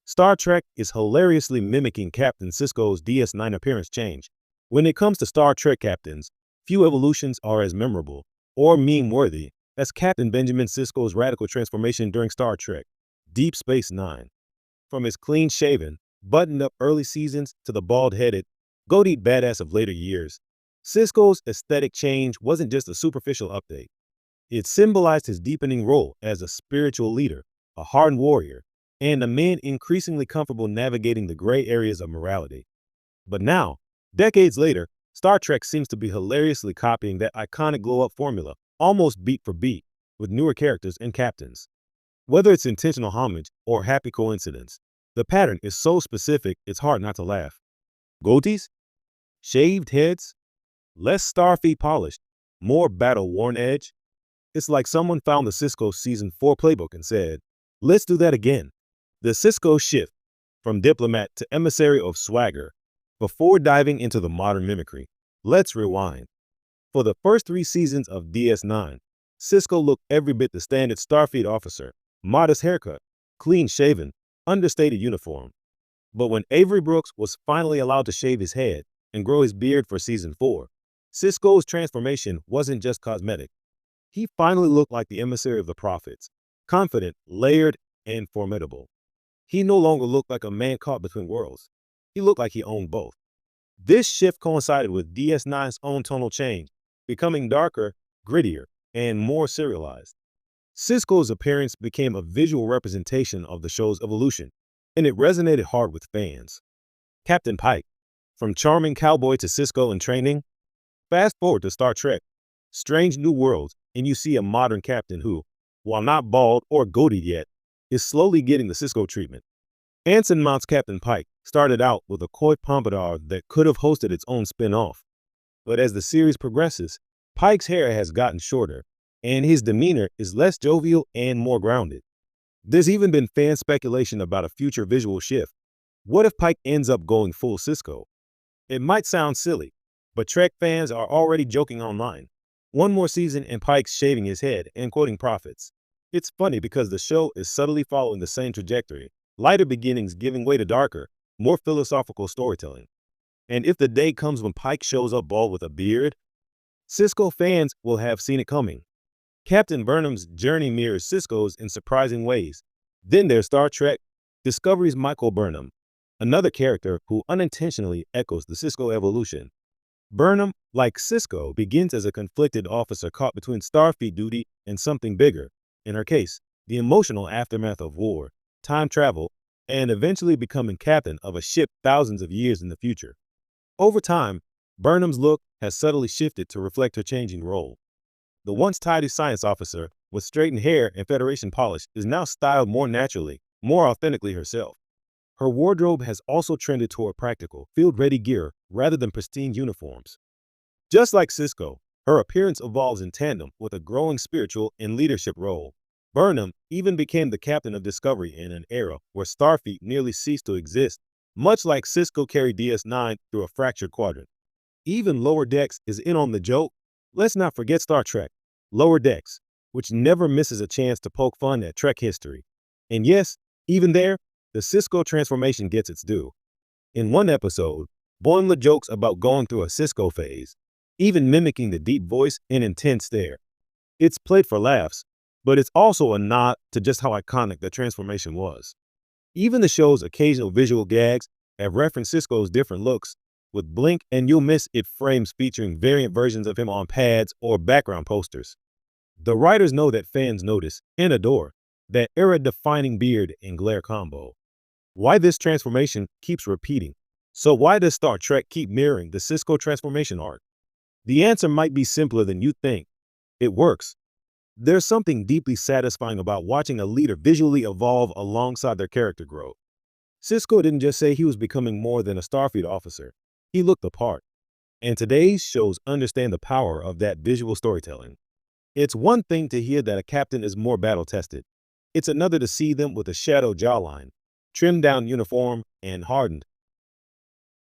Star Trek is hilariously mimicking Captain Sisko's DS9 appearance change. When it comes to Star Trek captains, few evolutions are as memorable or meme-worthy as Captain Benjamin Sisko's radical transformation during Star Trek Deep Space Nine. From his clean-shaven, buttoned-up early seasons to the bald-headed, goateed badass of later years, Sisko's aesthetic change wasn't just a superficial update. It symbolized his deepening role as a spiritual leader, a hardened warrior, and a man increasingly comfortable navigating the gray areas of morality. But now, decades later, Star Trek seems to be hilariously copying that iconic glow-up formula, almost beat for beat, with newer characters and captains. Whether it's intentional homage or happy coincidence, the pattern is so specific it's hard not to laugh. Goatees? Shaved heads? Less Starfleet polished? More battle-worn edge? It's like someone found the Sisko Season 4 playbook and said, "Let's do that again." The Sisko shift from diplomat to emissary of swagger. Before diving into the modern mimicry, let's rewind. For the first 3 seasons of DS9, Sisko looked every bit the standard Starfleet officer, modest haircut, clean-shaven, understated uniform. But when Avery Brooks was finally allowed to shave his head and grow his beard for Season 4, Sisko's transformation wasn't just cosmetic. He finally looked like the emissary of the prophets, confident, layered, and formidable. He no longer looked like a man caught between worlds. He looked like he owned both. This shift coincided with DS9's own tonal change, becoming darker, grittier, and more serialized. Sisko's appearance became a visual representation of the show's evolution, and it resonated hard with fans. Captain Pike, from charming cowboy to Sisko in training. Fast forward to Star Trek, Strange New Worlds, and you see a modern captain who, while not bald or goated yet, is slowly getting the Sisko treatment. Anson Mount's Captain Pike started out with a coy pompadour that could have hosted its own spin-off. But as the series progresses, Pike's hair has gotten shorter, and his demeanor is less jovial and more grounded. There's even been fan speculation about a future visual shift. What if Pike ends up going full Sisko? It might sound silly, but Trek fans are already joking online. One more season and Pike's shaving his head and quoting prophets. It's funny because the show is subtly following the same trajectory, lighter beginnings giving way to darker, more philosophical storytelling. And if the day comes when Pike shows up bald with a beard, Sisko fans will have seen it coming. Captain Burnham's journey mirrors Sisko's in surprising ways. Then there's Star Trek Discovery's Michael Burnham, another character who unintentionally echoes the Sisko evolution. Burnham, like Sisko, begins as a conflicted officer caught between Starfleet duty and something bigger. In her case, the emotional aftermath of war, time travel, and eventually becoming captain of a ship thousands of years in the future. Over time, Burnham's look has subtly shifted to reflect her changing role. The once tidy science officer with straightened hair and Federation polish is now styled more naturally, more authentically herself. Her wardrobe has also trended toward practical, field-ready gear rather than pristine uniforms. Just like Sisko, her appearance evolves in tandem with a growing spiritual and leadership role. Burnham even became the captain of Discovery in an era where Starfleet nearly ceased to exist, much like Sisko carried DS9 through a fractured quadrant. Even Lower Decks is in on the joke. Let's not forget Star Trek, Lower Decks, which never misses a chance to poke fun at Trek history. And yes, even there, the Sisko transformation gets its due. In one episode, Boimler jokes about going through a Sisko phase, even mimicking the deep voice and intense stare. It's played for laughs, but it's also a nod to just how iconic the transformation was. Even the show's occasional visual gags have referenced Sisko's different looks, with Blink and You'll Miss It frames featuring variant versions of him on pads or background posters. The writers know that fans notice and adore that era-defining beard and glare combo. Why this transformation keeps repeating? So why does Star Trek keep mirroring the Sisko transformation arc? The answer might be simpler than you think. It works. There's something deeply satisfying about watching a leader visually evolve alongside their character growth. Sisko didn't just say he was becoming more than a Starfleet officer. He looked the part. And today's shows understand the power of that visual storytelling. It's one thing to hear that a captain is more battle-tested. It's another to see them with a shadow jawline, trimmed down uniform, and hardened,